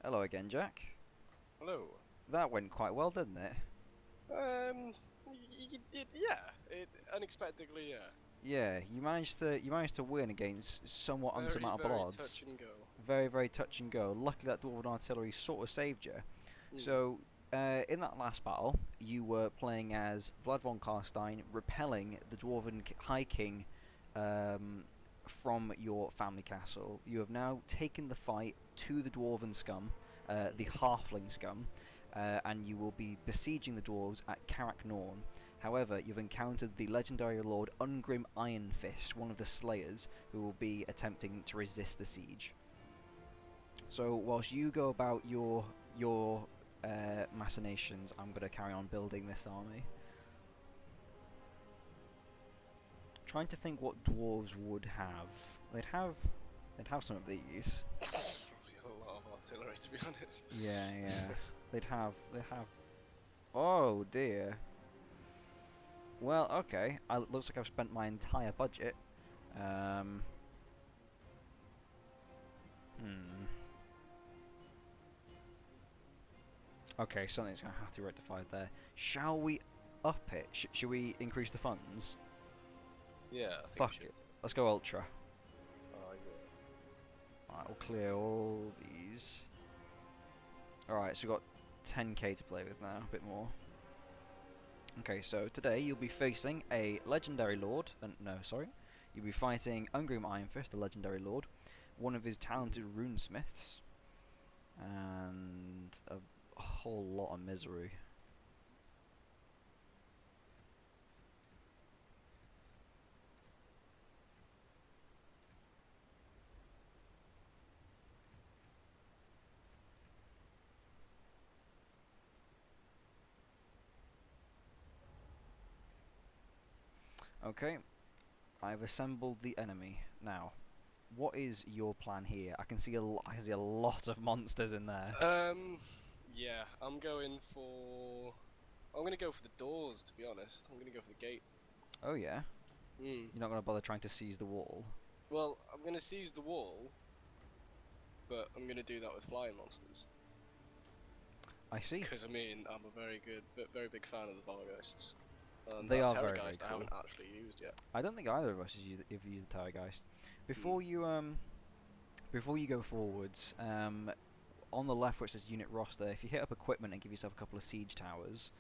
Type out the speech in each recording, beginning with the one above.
Hello again, Jack. Hello. That went quite well, didn't it? Um, yeah, it unexpectedly, yeah, Yeah, you managed to win against somewhat very, unsurmountable very odds. touch and go. Very, very touch and go. Luckily, that dwarven artillery sort of saved you. Hmm. So, in that last battle, you were playing as Vlad von Karstein, repelling the dwarven High King um, from your family castle. You have now taken the fight to the dwarven scum, the halfling scum, and you will be besieging the dwarves at Karak Norn. However, you've encountered the legendary Lord Ungrim Ironfist, one of the Slayers, who will be attempting to resist the siege. So whilst you go about your machinations, I'm going to carry on building this army. Trying to think what dwarves would have. They'd have some of these. Probably a lot of artillery, to be honest. Yeah, yeah. They'd have. Oh dear. Well, okay. It looks like I've spent my entire budget. Um. Hmm. Okay, something's going to have to be rectified there. Shall we up it? Should we increase the funds? Yeah, I think we Fuck should. it. Let's go ultra. Oh yeah. Alright, we'll clear all these. Alright, so we've got 10k to play with now, a bit more. Okay, so today you'll be facing a legendary lord, no, sorry. You'll be fighting Ungrim Ironfist, the legendary lord, one of his talented runesmiths, and a whole lot of misery. Okay, I've assembled the enemy. Now, what is your plan here? I see a lot of monsters in there. Yeah, I'm gonna go for the doors, to be honest. I'm gonna go for the gate. Oh yeah? Hmm. You're not going to bother trying to seize the wall? Well, I'm gonna seize the wall, but I'm gonna do that with flying monsters. I see. Because I mean, I'm a very big fan of the Vargeists. And They that are very, very Terrorgeist I cool. haven't actually used yet. I don't think either of us have used the Towergeist. Hmm. Before you go forwards, on the left where it says unit roster, if you hit up equipment and give yourself a couple of siege towers,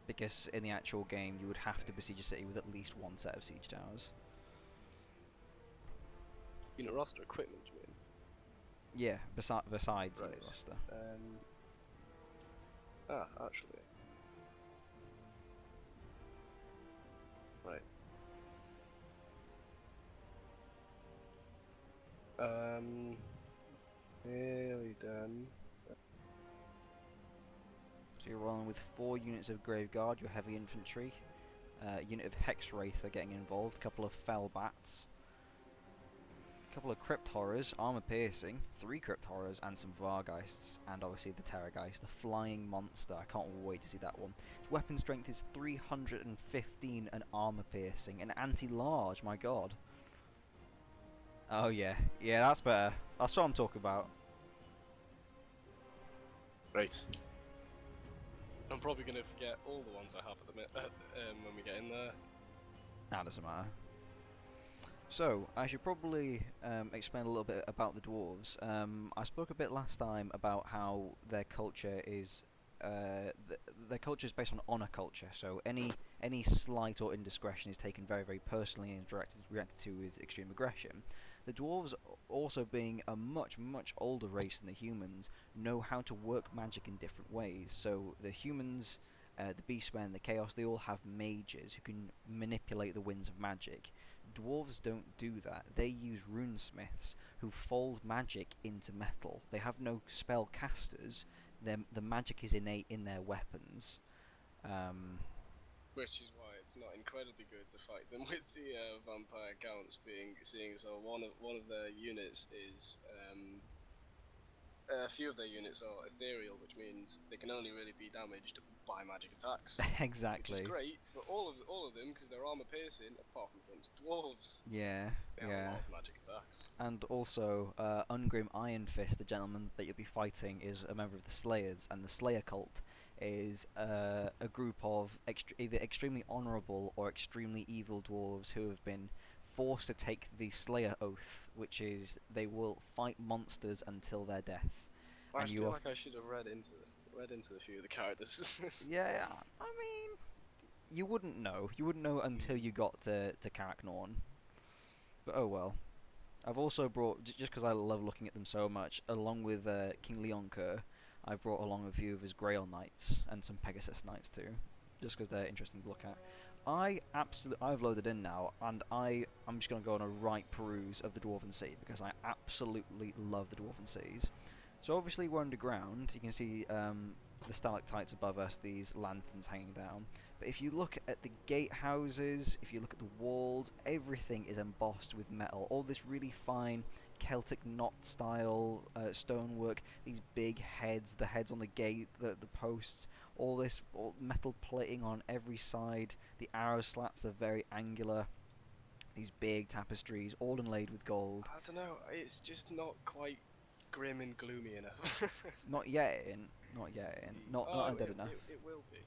because in the actual game you would have to besiege a city with at least one set of siege towers. Unit roster equipment, you mean? Yeah, besides Right. unit roster. Actually. Right. Nearly done. So you're rolling with 4 units of Grave Guard, your heavy infantry, unit of Hex Wraith are getting involved, a couple of Fell Bats, a couple of Crypt Horrors, Armor Piercing, 3 Crypt Horrors, and some Vargeists, and obviously the Terrorgeist, the Flying Monster. I can't wait to see that one. Its weapon strength is 315 and Armor Piercing, and anti-large, my god. Oh yeah, yeah, that's better. That's what I'm talking about. Right. I'm probably gonna forget all the ones I have at the minute when we get in there. That doesn't matter. So, I should probably explain a little bit about the dwarves. I spoke a bit last time about how their culture is their culture is based on honor culture. So any slight or indiscretion is taken very very personally and reacted to with extreme aggression. The dwarves, also being a much older race than the humans, know how to work magic in different ways. So the humans, the beastmen, the chaos, they all have mages who can manipulate the winds of magic. Dwarves don't do that. They use runesmiths who fold magic into metal. They have no spell casters. The magic is innate in their weapons. Um, Which is why it's not incredibly good to fight them with the vampire counts seeing as though one of their units is a few of their units are ethereal, which means they can only really be damaged by magic attacks. Exactly. Which is great for all of them because they're armor piercing, apart from against dwarves. Yeah, They have a lot of magic attacks. And also, Ungrim Ironfist, the gentleman that you'll be fighting, is a member of the Slayers, and the Slayer cult is a group of either extremely honourable or extremely evil dwarves who have been forced to take the Slayer oath, which is they will fight monsters until their death. I feel like I should have read into a few of the characters. Yeah, I mean, you wouldn't know. You wouldn't know until you got to Karak Norn. But oh well. I've also brought, just because I love looking at them so much, along with King Leonker, I've brought along a few of his Grail Knights and some Pegasus Knights too, just because they're interesting to look at. I've loaded in now, and I'm just going to go on a right peruse of the Dwarven Sea, because I absolutely love the Dwarven Seas. So obviously we're underground. You can see the stalactites above us, these lanterns hanging down. But if you look at the gatehouses, if you look at the walls, everything is embossed with metal. All this really fine Celtic knot style stonework, these big heads, the heads on the gate, the posts, all metal plating on every side. The arrow slats, they're very angular. These big tapestries, all inlaid with gold. I don't know, it's just not quite grim and gloomy enough. Not yet in. Not undead enough. It will be.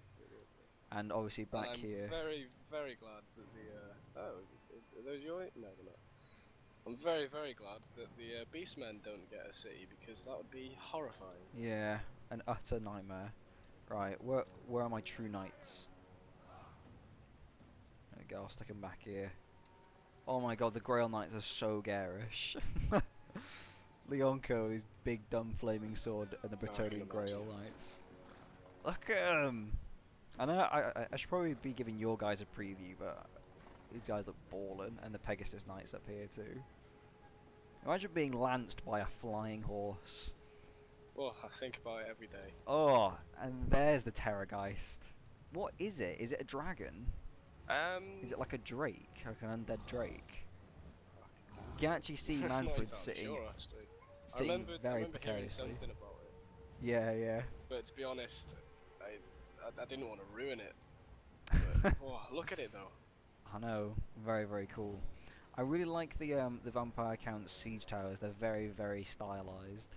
And obviously back here. I'm very, very glad that the are those your? No, they're not. I'm very, very glad that the beastmen don't get a city, because that would be horrifying. Yeah, an utter nightmare. Right, where are my true knights? There we go. I'll stick them back here. Oh my god, the Grail Knights are so garish. Leonko, his big dumb flaming sword, and the Bretonnian Grail Knights. Look at them! I know I should probably be giving your guys a preview, but these guys look ballin', and the Pegasus Knights up here too. Imagine being lanced by a flying horse. Oh, I think about it every day. Oh, and there's the Terrorgeist. What is it? Is it a dragon? Is it like a drake, like an undead drake? You can actually see Manfred sitting very precariously. Something about it. Yeah. But to be honest, I didn't want to ruin it. But, oh, look at it though. I know, very, very cool. I really like the Vampire Count siege towers. They're very, very stylized.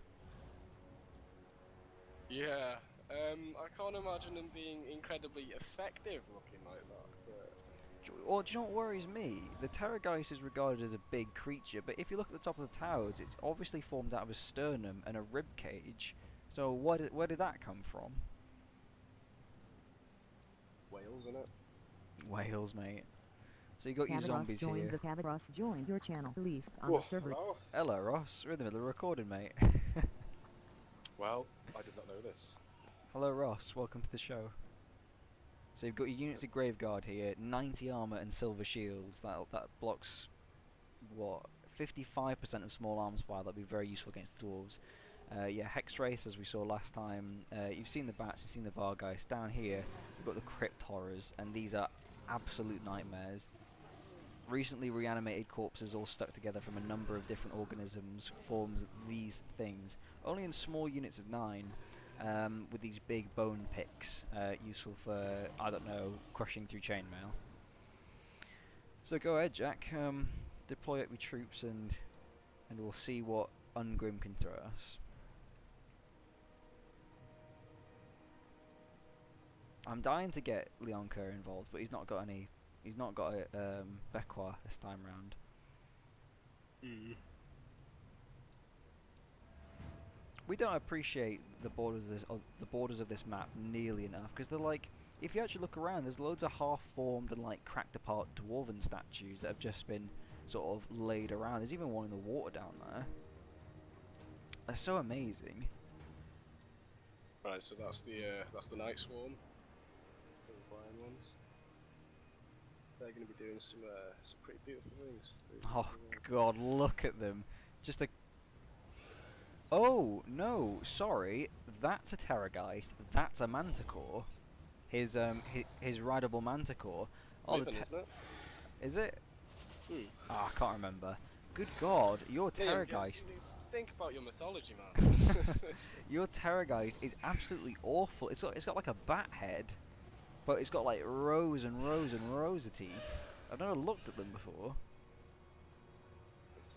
Yeah, I can't imagine them being incredibly effective looking like that. But Or do you know what worries me? The Terrorgeist is regarded as a big creature, but if you look at the top of the towers, it's obviously formed out of a sternum and a rib cage. So where did that come from? Wales, innit? Wales, mate. So you got your Cabot zombies joined here. The Cabot Ross joined your channel, released on the server. Hello. Hello, Ross. We're in the middle of recording, mate. Well, I did not know this. Hello, Ross. Welcome to the show. So you've got your units of Graveguard here, 90 armor and silver shields. That blocks what 55% of small arms fire. That'd be very useful against the dwarves. Yeah, Hex Race, as we saw last time. You've seen the bats, you've seen the Vargeist. Down here, we've got the Crypt Horrors, and these are absolute nightmares. Recently reanimated corpses all stuck together from a number of different organisms forms these things. Only in small units of 9, with these big bone picks, useful for, I don't know, crushing through chainmail. So go ahead, Jack. Deploy up your troops, and we'll see what Ungrim can throw us. I'm dying to get Leonker involved, but he's not got any. He's not got a Bequois this time round. We don't appreciate the borders of this map nearly enough, because they're like, if you actually look around, there's loads of half-formed and like cracked apart dwarven statues that have just been sort of laid around. There's even one in the water down there. They're so amazing. Right, so that's the Night Swarm. The blind ones. They're going to be doing some pretty beautiful things. Oh god, look at them. Just a... Oh, no, sorry. That's a Terrorgeist. That's a Manticore. His rideable Manticore. Oh, Living, isn't it? Is it? I can't remember. Good god, your Liam, Terrorgeist. Think about your mythology, man. Your Terrorgeist is absolutely awful. It's got like a bat head, but it's got like rows and rows and rows of teeth. I've never looked at them before.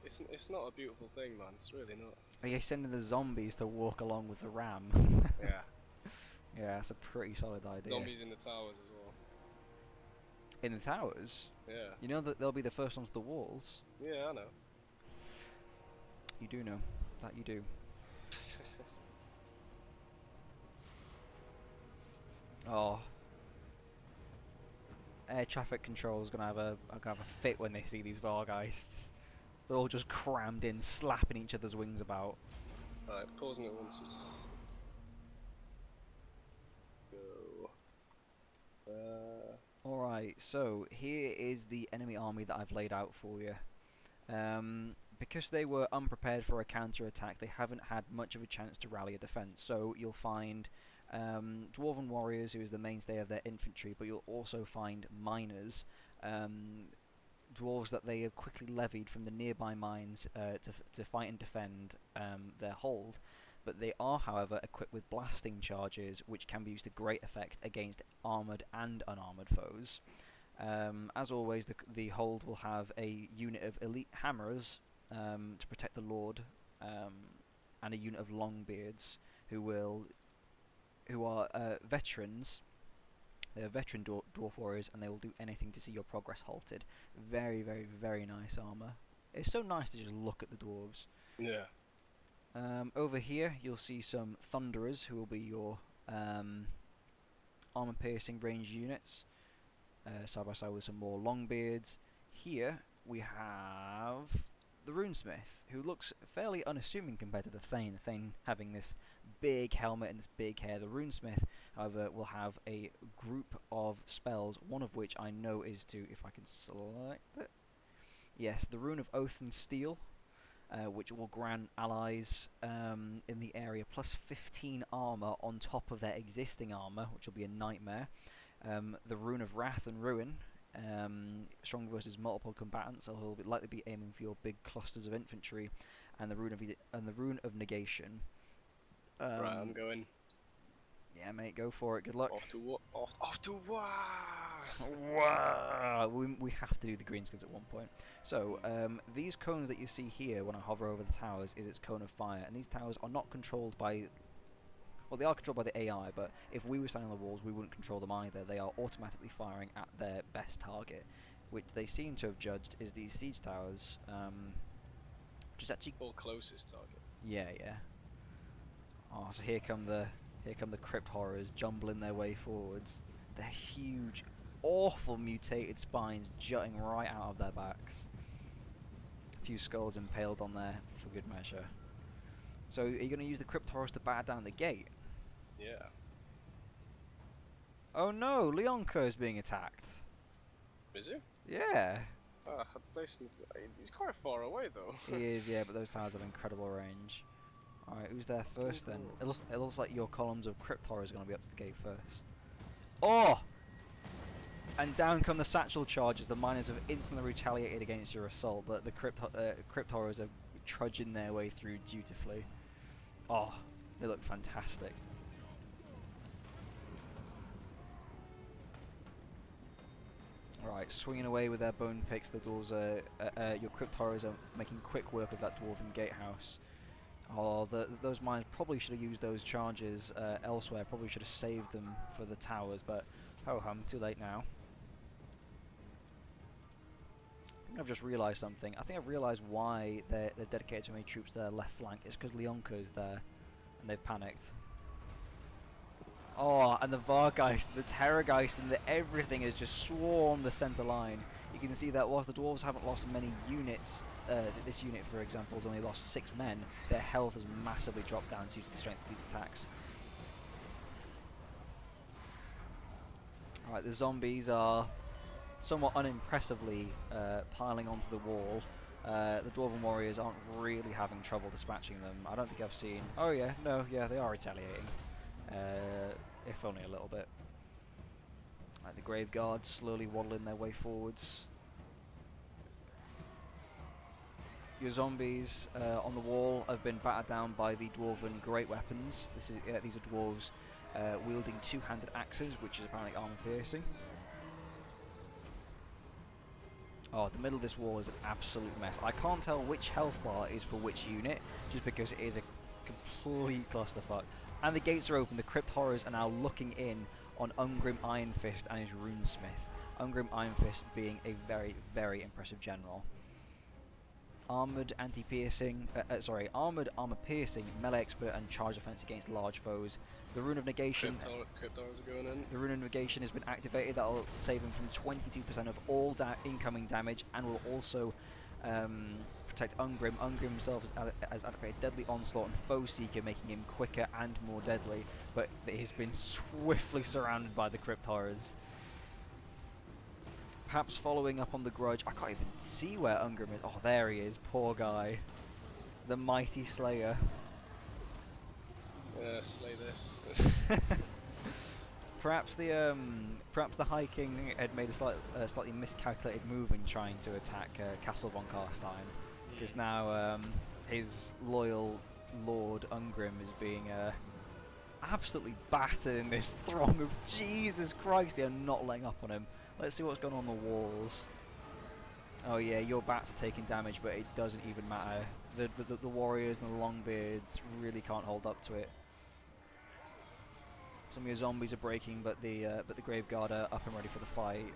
It's not a beautiful thing, man. It's really not. Are you sending the zombies to walk along with the ram? Yeah. Yeah, that's a pretty solid idea. Zombies in the towers as well. In the towers? Yeah. You know that they'll be the first onto the walls. Yeah, I know. You do know. That you do. Oh. Air traffic control is gonna have a fit when they see these Vargeists. They're all just crammed in, slapping each other's wings about. Alright, pausing it once. Go. Alright, so here is the enemy army that I've laid out for you. Because they were unprepared for a counter-attack, they haven't had much of a chance to rally a defence. So you'll find dwarven warriors, who is the mainstay of their infantry, but you'll also find miners, dwarves that they have quickly levied from the nearby mines to fight and defend their hold. But they are, however, equipped with blasting charges, which can be used to great effect against armoured and unarmoured foes. As always, the hold will have a unit of elite hammerers to protect the Lord, and a unit of longbeards who are veterans. They are veteran dwarf warriors, and they will do anything to see your progress halted. Very, very, very nice armour. It's so nice to just look at the dwarves. Yeah. Over here, you'll see some thunderers, who will be your armour-piercing range units, side by side with some more longbeards. Here we have the runesmith, who looks fairly unassuming compared to the Thane. The Thane having this big helmet and this big hair. The runesmith, however, will have a group of spells, one of which I know is to, if I can select it, yes, the Rune of Oath and Steel, which will grant allies in the area plus 15 armour on top of their existing armour, which will be a nightmare. The Rune of Wrath and Ruin, strong versus multiple combatants, so he'll likely be aiming for your big clusters of infantry, and the Rune of Negation. Right, I'm going. Yeah, mate, go for it. Good luck. Off to war. Wow! We have to do the greenskins at one point. So, these cones that you see here when I hover over the towers is its cone of fire, and these towers are not controlled by... Well, they are controlled by the AI, but if we were standing on the walls, we wouldn't control them either. They are automatically firing at their best target, which they seem to have judged is these siege towers, which is actually... Or closest target. Yeah. Oh, so here come the crypt horrors jumbling their way forwards. They're huge, awful mutated spines jutting right out of their backs. A few skulls impaled on there for good measure. So, are you going to use the crypt horrors to batter down the gate? Yeah. Oh no, Leonka is being attacked. Is he? Yeah. I placed him. He's quite far away though. He is, yeah, but those towers have incredible range. Alright, who's there first then? It looks like your columns of crypt horrors are going to be up to the gate first. Oh! And down come the satchel charges. The miners have instantly retaliated against your assault, but the crypt horrors are trudging their way through dutifully. Oh, they look fantastic. Right, swinging away with their bone picks, the dwarves your crypt horrors are making quick work of that dwarven gatehouse. Oh, those miners probably should have used those charges elsewhere. Probably should have saved them for the towers, but ho hum, too late now. I think I've just realised something. I think I've realised why they're dedicated so many troops to their left flank. It's because Leonka is there, and they've panicked. Oh, and the Vargeist, the Terrorgeist, and everything has just swarmed the centre line. You can see that whilst the dwarves haven't lost many units, this unit, for example, has only lost 6 men, their health has massively dropped down due to the strength of these attacks. Alright, the zombies are somewhat unimpressively piling onto the wall. The dwarven warriors aren't really having trouble dispatching them. I don't think I've seen... Oh yeah, no, yeah, they are retaliating. If only a little bit. Like the grave guards slowly waddling their way forwards. Your zombies on the wall have been battered down by the dwarven great weapons. These are dwarves wielding two-handed axes, which is apparently armor piercing. Oh, the middle of this wall is an absolute mess. I can't tell which health bar is for which unit, just because it is a complete clusterfuck. And the gates are open. The crypt horrors are now looking in on Ungrim Ironfist and his runesmith. Ungrim Ironfist being a very, very impressive general. Armoured anti-piercing, armoured armour-piercing, melee expert, and charge defense against large foes. The Rune of Negation. Crypt horrors are going in. The Rune of Negation has been activated. That will save him from 22% of all incoming damage, and will also protect Ungrim. Ungrim himself has activated Deadly Onslaught and Foe Seeker, making him quicker and more deadly. But he's been swiftly surrounded by the Crypt Horrors. Perhaps following up on the grudge. I can't even see where Ungrim is. Oh, there he is. Poor guy. The mighty Slayer. Slay this. Perhaps the High King had made a slightly miscalculated move in trying to attack Castle von Karstein, because now his loyal Lord Ungrim is being absolutely battered in this throng of Jesus Christ. They are not letting up on him. Let's see what's going on the walls. Oh yeah, your bats are taking damage, but it doesn't even matter. The warriors and the longbeards really can't hold up to it. Some of your zombies are breaking, but the Graveguard are up and ready for the fight.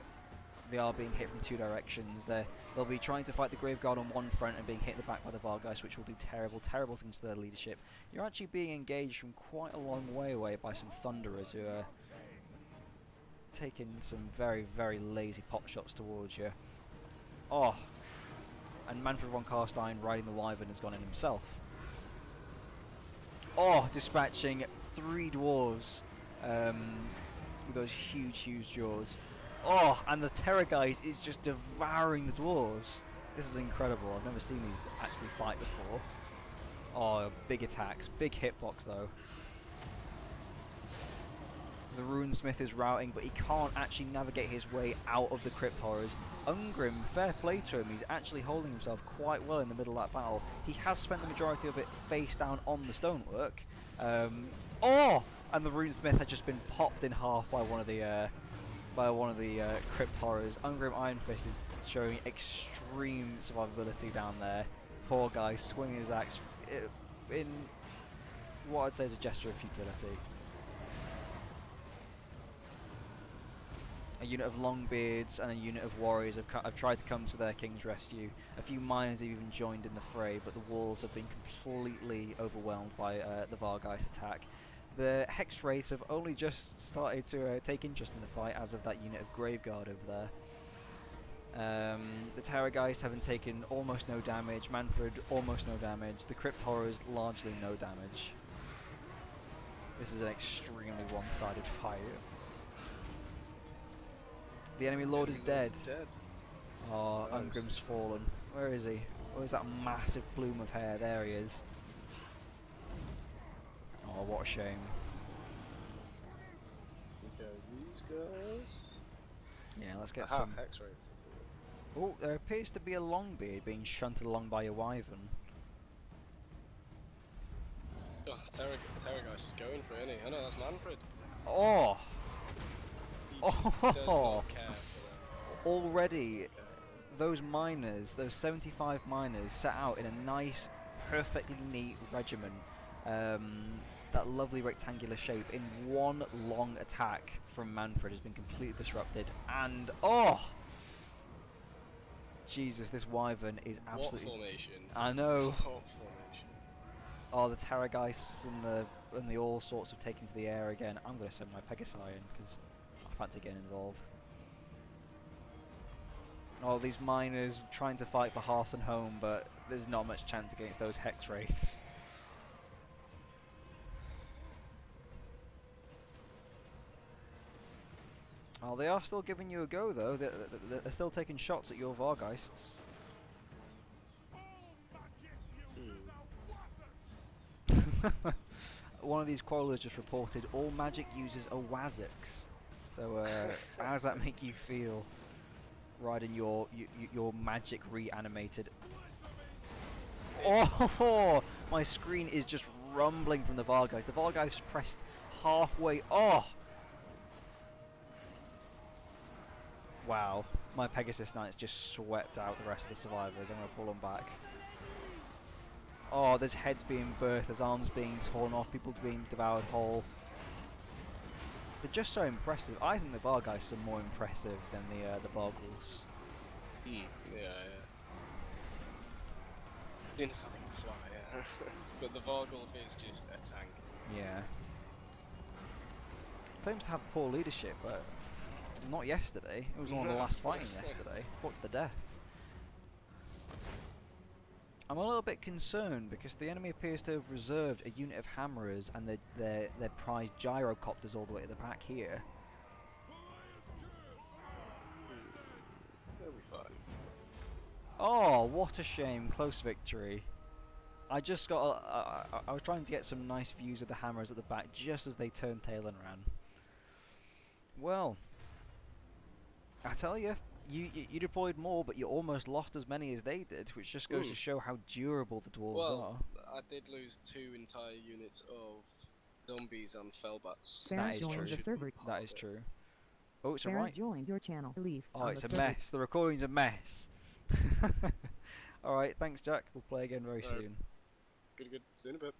They are being hit from two directions. They'll be trying to fight the Graveguard on one front and being hit in the back by the Vargeist, which will do terrible, terrible things to their leadership. You're actually being engaged from quite a long way away by some Thunderers who are taking some very, very lazy pot shots towards you. Oh, and Manfred von Karstein riding the Wyvern has gone in himself. Oh, dispatching 3 dwarves with those huge, huge jaws. Oh, and the Terrorgeist is just devouring the dwarves. This is incredible. I've never seen these actually fight before. Oh, big attacks, big hitbox though. The Runesmith is routing, but he can't actually navigate his way out of the Crypt Horrors. Ungrim, fair play to him, he's actually holding himself quite well in the middle of that battle. He has spent the majority of it face down on the stonework. Oh! And the Runesmith had just been popped in half by one of the Crypt Horrors. Ungrim Ironfist is showing extreme survivability down there. Poor guy swinging his axe in what I'd say is a gesture of futility. A unit of Longbeards and a unit of warriors have tried to come to their king's rescue. A few miners have even joined in the fray, but the walls have been completely overwhelmed by the Vargeist attack. The Hex Wraiths have only just started to take interest in the fight as of that unit of Graveguard over there. The Terrorgeist having taken almost no damage, Manfred almost no damage, the Crypt Horrors largely no damage. This is an extremely one-sided fight. The enemy lord is dead. Oh, Ungrim's fallen. Where is he? Where's that massive plume of hair? There he is. Oh, what a shame. These guys. Yeah, let's get some. X-rays. Oh, there appears to be a Longbeard being shunted along by a Wyvern. Oh, Terrorgeist is going for it, isn't he? I know, that's Manfred. Oh! He just does not care for Already, those miners, those 75 miners, set out in a nice, perfectly neat regiment. That lovely rectangular shape in one long attack from Manfred has been completely disrupted. And oh! Jesus, this Wyvern is absolutely. What formation? I know. What formation? Oh, the Terrorgeists and the all sorts have taken to the air again. I'm going to send my Pegasi in because I fancy getting involved. Oh, these miners trying to fight for hearth and home, but there's not much chance against those Hex Wraiths. Oh, they are still giving you a go though. They're still taking shots at your Vargeists. One of these quarrelers just reported all magic uses are Wazix. So how does that make you feel? Riding your magic reanimated Oh, my screen is just rumbling from the Vargeist. The Vargeist pressed halfway. Oh! Wow, my Pegasus Knights just swept out the rest of the survivors. I'm going to pull them back. Oh, there's heads being birthed, there's arms being torn off, people being devoured whole. They're just so impressive. I think the Vargeists are more impressive than the Vargulls. Yeah. Didn't sound like a fly, yeah. But the Vargul is just a tank. Yeah. Claims to have poor leadership, but not yesterday. It was one of the last fighting yesterday. Fought to the death. I'm a little bit concerned because the enemy appears to have reserved a unit of hammerers and their prized gyrocopters all the way to the back here. They'll be fine. Oh, what a shame! Close victory. I just got. I was trying to get some nice views of the hammers at the back just as they turned tail and ran. Well, I tell you, you deployed more, but you almost lost as many as they did, which just goes to show how durable the dwarves are. I did lose 2 entire units of zombies and fellbats. Sarah That is joined true. the server. That is true. Oh, it's Sarah alright. joined your channel. Leaf Oh, on it's the a server. mess. The recording's a mess. Alright, thanks Jack. We'll play again very soon. Good. See you in a bit.